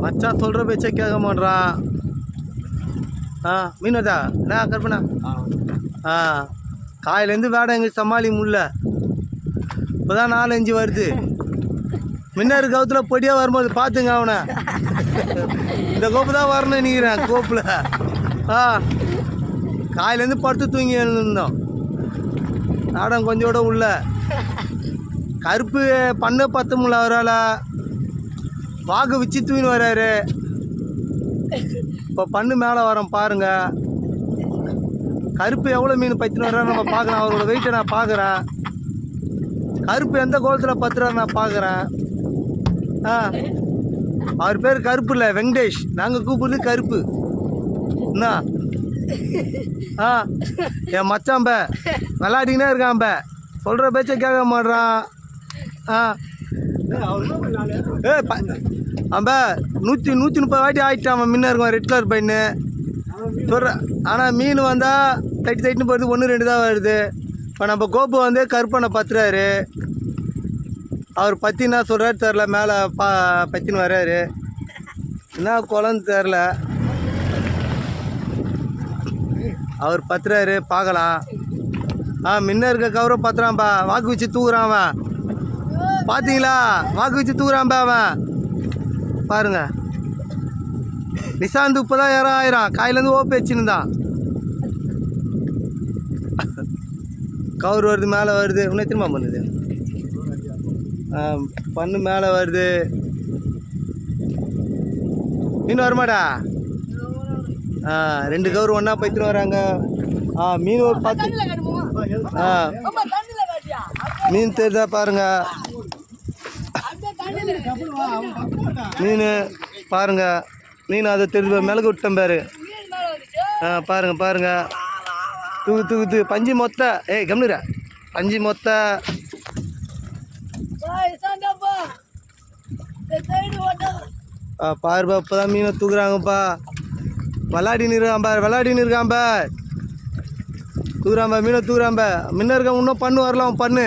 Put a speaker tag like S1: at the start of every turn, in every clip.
S1: மச்சான் சொல்கிற பேச்சே கேட்க மாட்றான். மீன் வந்தா என்ன கற்பனா? காயிலேருந்து வேடை எங்களுக்கு சமாளி முடியல. இப்போ தான் 4-5 வருது. முன்னாடி கவுத்தில் பொடியாக வரும்போது பார்த்துங்க அவனை. இந்த கோப்பு தான் வரணும் நிற்கிறேன் கோப்பில். காயிலேருந்து படுத்து தூங்கி எழுந்திருந்தோம். நாடம் கொஞ்சோட உள்ள கருப்பு பண்ண 10 முள்ள வரால வாக்கு வச்சு தூங்கின்னு வர்றாரு. இப்போ பண்ணு மேலே வரோம் பாருங்க. கருப்பு எவ்வளோ மீன் பற்றின்னு வர்றாரு நம்ம பார்க்குறோம். அவரோட வெயிட்டை நான் பார்க்குறேன். கருப்பு எந்த கோலத்தில் பத்துறாரு நான் பார்க்குறேன். அவர் பேர் கருப்பு இல்லை, வெங்கடேஷ். நாங்கள் கூப்பிடுறது கருப்பு. என்ன என் மச்சாம்ப விளாடிக்கினே இருக்கான்ப. சொல்கிற பேச்சை கேட்க மாட்றான். அம்ப 130 வாட்டி ஆகிட்டான் அவன். முன்ன இருக்கும் ரெட் கலர் பையனு சொல்கிறேன். ஆனால் மீன் வந்தால் தைட்டுன்னு போகிறது 1-2 தான் வருது. இப்போ நம்ம கோப்பு வந்து கருப்பனை பத்துறாரு. அவர் பற்றி என்ன சொல்கிறாரு தெரில. மேலே பத்தின்னு வர்றாரு. என்ன குளம்னு தெரில. அவர் பத்துறாரு பார்க்கலாம். முன்ன இருக்க கவரை பத்துறான்பா. வாக்கு வச்சு தூக்குறான் அவன். பார்த்தீங்களா? வாக்கு வச்சு தூக்குறான்பா அவன். பாருங்க நிசாந்து இப்போ தான் யாரும் ஆயிரம். காயிலேருந்து ஓப்பி வச்சுருந்தான். கவர் வருது மேலே வருது. இன்னும் திரும்ப பண்ணுது. பண்ணு மேலே வருது. மீன் வருமாடா? 2 கவர் ஒன்றா பைத்துன்னு வராங்க. மீன் ஒரு 10. மீன் தெரியுதா பாருங்க. மீன் பாருங்க. மீன் அதை தெரிஞ்சு மிளகு விட்டேன் பாரு. பாருங்க பாருங்க. தூக்கு பஞ்சு மொத்த. கம்னுரா பஞ்சு மொத்த. பாருப்பா இப்போதான் மீனை தூக்குறாங்கப்பா. விளாடின்னு இருக்கான்பா. தூக்குறான்பா மீனை தூக்குறான்பா. முன்ன இருக்க இன்னும் பண்ணு வரலாம். பண்ணு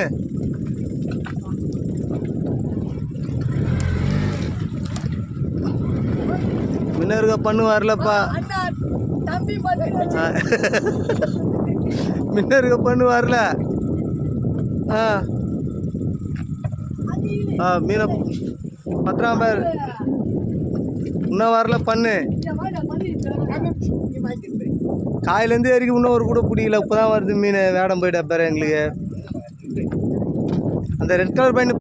S1: முன்ன இருக்க பண்ணு வரலப்பா. முன்ன இருக்க பண்ணு வரல. மீனை பத்திரம் பேர் இன்னும் வரல. பண்ணு காயிலேருந்து வரைக்கும் இன்னும் ஒரு கூட பிடிக்கல. இப்போ தான் வருது மீன். வேடம் போயிட்டா பேர் எங்களுக்கு. அந்த ரெட் கலர் பையன்